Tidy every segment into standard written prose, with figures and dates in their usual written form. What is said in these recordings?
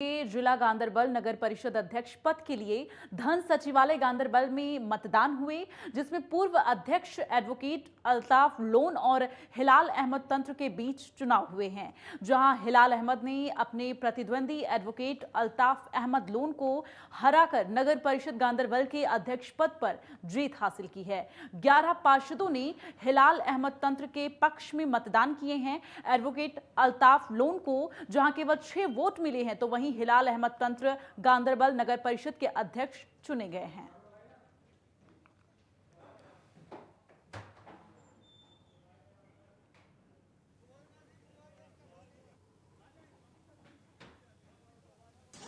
के जिला गांधरबल नगर परिषद अध्यक्ष पद के लिए धन सचिवालय गांधरबल में मतदान हुए, जिसमें पूर्व अध्यक्ष एडवोकेट अल्ताफ लोन और हिलाल अहमद तंत्र के बीच चुनाव हुए हैं, जहां हिलाल अहमद ने अपने प्रतिद्वंदी एडवोकेट अल्ताफ अहमद लोन को हराकर नगर परिषद गांधरबल के अध्यक्ष पद पर जीत हासिल की है। 11 पार्षदों ने हिलाल अहमद तंत्र के पक्ष में मतदान किए हैं। एडवोकेट अल्ताफ लोन को जहां केवल 6 वोट मिले हैं, तो वहीं हिलाल अहमद तंत्र गांधरबल नगर परिषद के अध्यक्ष चुने गए हैं।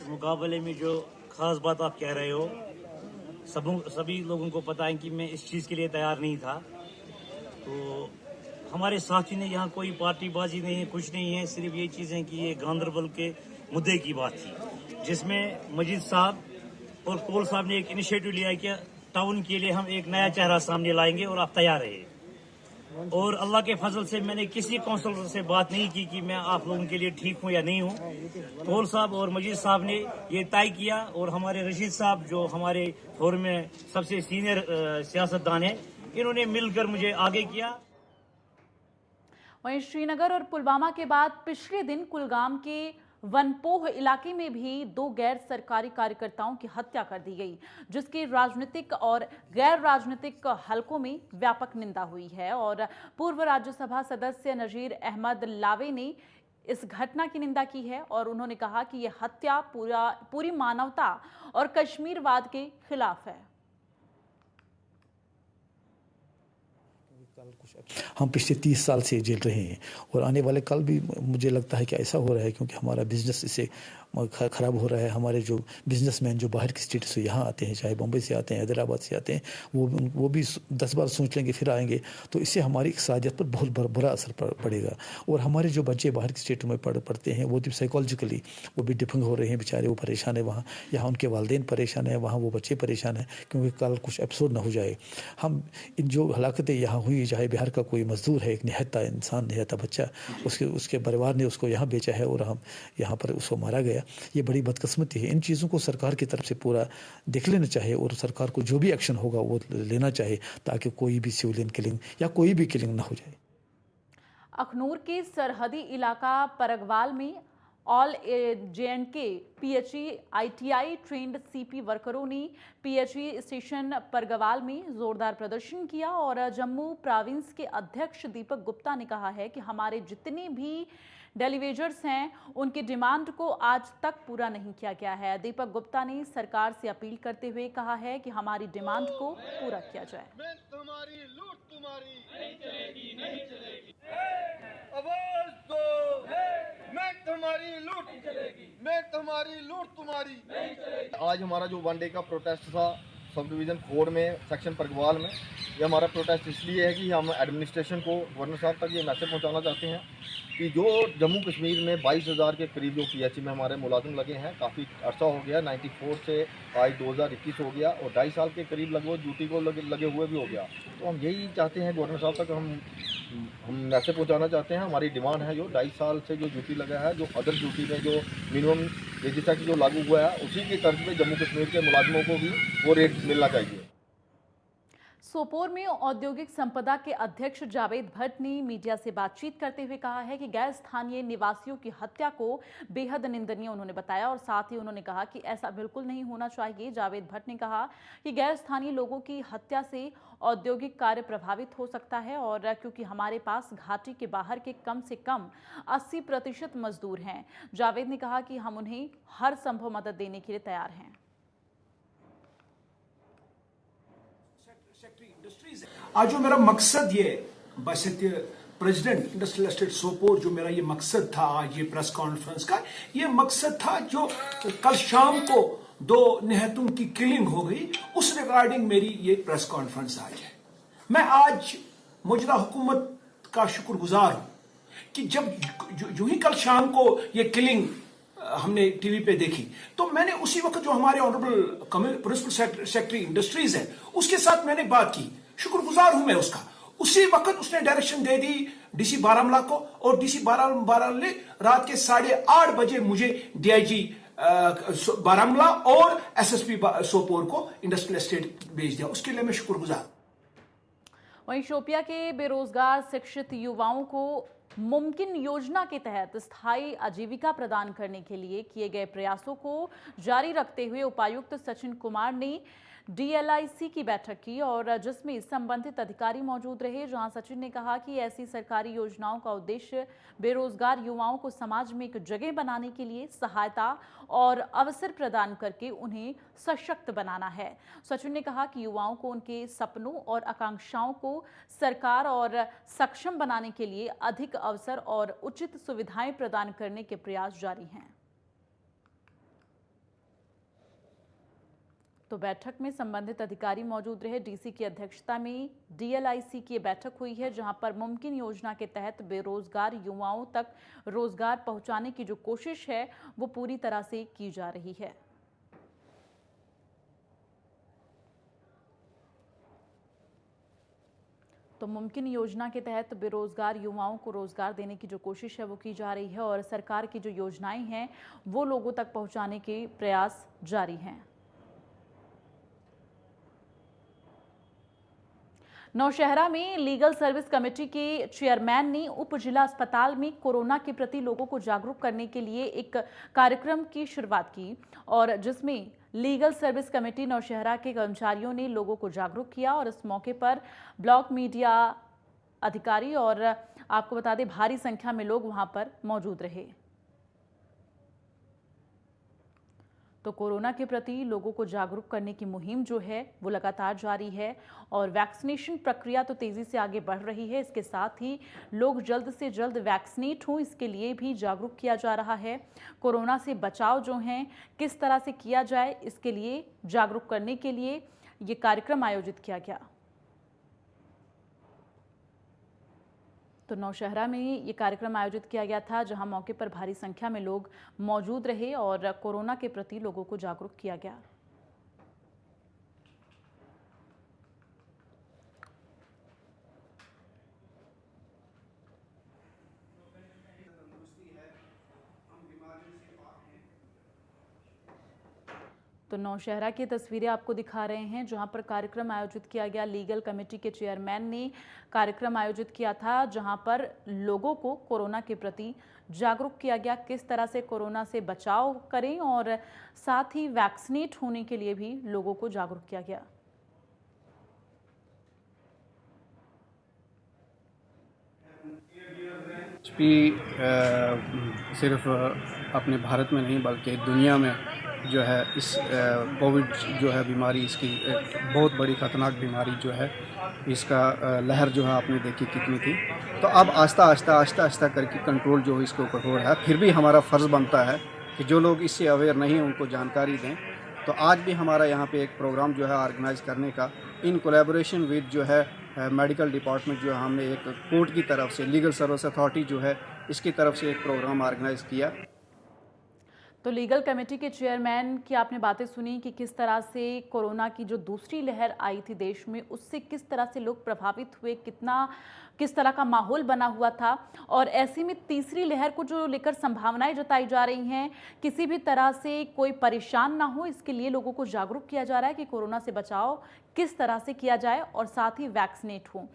मुकाबले में जो खास बात आप कह रहे हो, सभी लोगों को पता है कि मैं इस चीज के लिए तैयार नहीं था। तो हमारे साथी ने यहाँ कोई पार्टीबाजी नहीं है, कुछ नहीं है, सिर्फ ये चीजें कि ये गांधरबल के मुद्दे की बात थी, जिसमें मजीद साहब और कोल साहब ने एक इनिशिएटिव लिया कि टाउन के लिए हम एक नया चेहरा सामने लाएंगे और आप तैयार रहे। और अल्लाह के फजल से मैंने किसी काउंसलर से बात नहीं की कि मैं आप लोगों के लिए ठीक हूं या नहीं हूं। कोल साहब और मजीद साहब ने ये तय किया, और हमारे रशीद साहब जो हमारे फोरम में सबसे सीनियर सियासतदान है, इन्होंने मिलकर मुझे आगे किया। वहीं श्रीनगर और पुलवामा के बाद पिछले दिन कुलगाम के वनपोह इलाके में भी 2 गैर सरकारी कार्यकर्ताओं की हत्या कर दी गई, जिसकी राजनीतिक और गैर राजनीतिक हलकों में व्यापक निंदा हुई है। और पूर्व राज्यसभा सदस्य नजीर अहमद लावे ने इस घटना की निंदा की है, और उन्होंने कहा कि यह हत्या पूरी मानवता और कश्मीरवाद के खिलाफ है। हम पिछले 30 साल से झेल रहे हैं, और आने वाले कल भी मुझे लगता है कि ऐसा हो रहा है, क्योंकि हमारा बिजनेस इससे ख़राब हो रहा है। हमारे जो बिजनेसमैन जो बाहर की स्टेट से यहाँ आते हैं, चाहे बम्बई से आते हैं, हैदराबाद से आते हैं, वो भी 10 बार सोच लेंगे फिर आएंगे, तो इससे हमारी इक़्तिसादियत पर बहुत बुरा असर पड़ेगा। और हमारे जो बच्चे बाहर की स्टेटों में पढ़ते हैं, वो भी साइकोलॉजिकली वो भी डिफंग हो रहे हैं बेचारे, वो परेशान है वहाँ, यहाँ उनके वालिदैन परेशान है, वहाँ वो बच्चे परेशान हैं, क्योंकि कल कुछ एपिसोड ना हो जाए। हम इन जो हलाकतें यहाँ हुई, चाहे बिहार का कोई मजदूर है, एक निहत्ता इंसान, निहत्ता बच्चा, उसके परिवार ने उसको यहाँ बेचा है और हम यहाँ पर उसको मारा गया, ये बड़ी बदकिस्मती है। इन चीज़ों को सरकार की तरफ से पूरा देख लेना चाहिए, और सरकार को जो भी एक्शन होगा वो लेना चाहिए, ताकि कोई भी सिविलियन किलिंग या कोई भी किलिंग ना हो जाए। अखनूर के सरहदी इलाका परगवाल में all JNK PHE ITI trend CP वर्करों ने PHE स्टेशन परगवाल में जोरदार प्रदर्शन किया, और जम्मू प्रोविंस के अध्यक्ष दीपक गुप्ता ने कहा है कि हमारे जितने भी डेलीवेजर्स हैं, उनकी डिमांड को आज तक पूरा नहीं किया गया है। दीपक गुप्ता ने सरकार से अपील करते हुए कहा है कि हमारी डिमांड को पूरा किया जाए। तुम्हारी लूट तुम्हारी नहीं चलेगी, नहीं चलेगी। आवाज दो, मैं तुम्हारी लूट नहीं चलेगी, मैं तुम्हारी लूट तुम्हारी नहीं चलेगी। आज हमारा जो 1 डे का प्रोटेस्ट था सब डिवीज़न 4 में सेक्शन परगवाल में, ये हमारा प्रोटेस्ट इसलिए है कि हम एडमिनिस्ट्रेशन को, गवर्नर साहब तक ये मैसेज पहुंचाना चाहते हैं कि जो जम्मू कश्मीर में 22,000 के करीब जो PHE में हमारे मुलाजिम लगे हैं, काफ़ी अर्सा हो गया, 94 से आज 2021 हो गया, और 2.5 साल के करीब लगभग ड्यूटी को लगे हुए भी हो गया। तो हम यही चाहते हैं, गवर्नर साहब तक हम मैसेज पहुंचाना चाहते हैं। हमारी डिमांड है जो 2.5 साल से जो ड्यूटी लगा है, जो अदर ड्यूटी में जो मिनिमम वेजेस एक्ट जो लागू हुआ है, उसी की तर्ज पे जम्मू कश्मीर के मुलाजिमों को भी वो रेट मिलना चाहिए। सोपोर में औद्योगिक संपदा के अध्यक्ष जावेद भट्ट ने मीडिया से बातचीत करते हुए कहा है कि गैर स्थानीय निवासियों की हत्या को बेहद निंदनीय उन्होंने बताया, और साथ ही उन्होंने कहा कि ऐसा बिल्कुल नहीं होना चाहिए। जावेद भट्ट ने कहा कि गैर स्थानीय लोगों की हत्या से औद्योगिक कार्य प्रभावित हो सकता है, और क्योंकि हमारे पास घाटी के बाहर के कम से कम 80% मजदूर हैं। जावेद ने कहा कि हम उन्हें हर संभव मदद देने के लिए तैयार हैं। आज जो मेरा मकसद ये बशर्ते प्रेसिडेंट इंडस्ट्रियल एस्टेट सोपोर, जो मेरा ये मकसद था आज ये प्रेस कॉन्फ्रेंस का, ये मकसद था जो कल शाम को 2 निहत्तों की किलिंग हो गई, उस रिगार्डिंग मेरी ये प्रेस कॉन्फ्रेंस आज है। मैं आज मौजूदा हुकूमत का शुक्रगुजार हूं कि जब जो ही कल शाम को ये किलिंग हमने टीवी पे देखी, तो मैंने उसी वक्त जो हमारे ऑनरेबल प्रिंसिपल सेक्रेटरी इंडस्ट्रीज है उसके साथ मैंने बात की, शुक्रगुजार हूं मैं उसका। उसी वक्त उसने डायरेक्शन दे दी डीसी बारामूला को, और डीसी बारामूला ने रात के 8:30 बजे मुझे डीआईजी बारामूला और एसएसपी सोपोर को इंडस्ट्रियल एस्टेट भेज दिया, उसके लिए मैं शुक्रगुजार। वहीं शोपिया के बेरोजगार शिक्षित युवाओं को मुमकिन योजना के तहत स्थायी आजीविका प्रदान करने के लिए किए गए प्रयासों को जारी रखते हुए उपायुक्त सचिन कुमार ने डीएलआईसी की बैठक की और जिसमें संबंधित अधिकारी मौजूद रहे, जहां सचिन ने कहा कि ऐसी सरकारी योजनाओं का उद्देश्य बेरोजगार युवाओं को समाज में एक जगह बनाने के लिए सहायता और अवसर प्रदान करके उन्हें सशक्त बनाना है। सचिन ने कहा कि युवाओं को उनके सपनों और आकांक्षाओं को सरकार और सक्षम बनाने के लिए अधिक अवसर और उचित सुविधाएं प्रदान करने के प्रयास जारी हैं। तो बैठक में संबंधित अधिकारी मौजूद रहे। डीसी की अध्यक्षता में डीएलआईसी की बैठक हुई है, जहां पर मुमकिन योजना के तहत बेरोजगार युवाओं तक रोजगार पहुंचाने की जो कोशिश है वो पूरी तरह से की जा रही है। तो मुमकिन योजना के तहत बेरोजगार युवाओं को रोजगार देने की जो कोशिश है वो की जा रही है और सरकार की जो योजनाएं हैं वो लोगों तक पहुंचाने के प्रयास जारी हैं। नौशहरा में लीगल सर्विस कमेटी के चेयरमैन ने उप जिला अस्पताल में कोरोना के प्रति लोगों को जागरूक करने के लिए एक कार्यक्रम की शुरुआत की और जिसमें लीगल सर्विस कमेटी नौशहरा के कर्मचारियों ने लोगों को जागरूक किया और इस मौके पर ब्लॉक मीडिया अधिकारी और आपको बता दें भारी संख्या में लोग वहां पर मौजूद रहे। तो कोरोना के प्रति लोगों को जागरूक करने की मुहिम जो है वो लगातार जारी है और वैक्सीनेशन प्रक्रिया तो तेजी से आगे बढ़ रही है। इसके साथ ही लोग जल्द से जल्द वैक्सीनेट हों, इसके लिए भी जागरूक किया जा रहा है। कोरोना से बचाव जो है किस तरह से किया जाए, इसके लिए जागरूक करने के लिए ये कार्यक्रम आयोजित किया गया। तो नौशहरा में ये कार्यक्रम आयोजित किया गया था, जहां मौके पर भारी संख्या में लोग मौजूद रहे और कोरोना के प्रति लोगों को जागरूक किया गया। तो नौशहरा की तस्वीरें आपको दिखा रहे हैं, जहां पर कार्यक्रम आयोजित किया गया। लीगल कमेटी के चेयरमैन ने कार्यक्रम आयोजित किया था, जहां पर लोगों को कोरोना के प्रति जागरूक किया गया, किस तरह से कोरोना से बचाव करें और साथ ही वैक्सीनेट होने के लिए भी लोगों को जागरूक किया गया। सिर्फ अपने भारत में नहीं बल्कि दुनिया में जो है इस कोविड जो है बीमारी, इसकी बहुत बड़ी ख़तरनाक बीमारी जो है, इसका लहर जो है आपने देखी कितनी थी। तो अब आस्ता आस्ता करके कंट्रोल जो है इसके ऊपर हो रहा है। फिर भी हमारा फ़र्ज़ बनता है कि जो लोग इससे अवेयर नहीं हैं उनको जानकारी दें। तो आज भी हमारा यहाँ पे एक प्रोग्राम जो है ऑर्गेनाइज़ करने का, इन कोलैबोरेशन विद जो है मेडिकल डिपार्टमेंट जो हमने एक कोर्ट की तरफ से, लीगल सर्विस अथॉरिटी जो है इसकी तरफ से एक प्रोग्राम ऑर्गेनाइज़ किया। तो लीगल कमेटी के चेयरमैन की आपने बातें सुनी कि किस तरह से कोरोना की जो दूसरी लहर आई थी देश में, उससे किस तरह से लोग प्रभावित हुए, किस तरह का माहौल बना हुआ था और ऐसे में तीसरी लहर को जो लेकर संभावनाएं जताई जा रही हैं, किसी भी तरह से कोई परेशान ना हो, इसके लिए लोगों को जागरूक किया जा रहा है कि कोरोना से बचाव किस तरह से किया जाए और साथ ही वैक्सीनेट हो।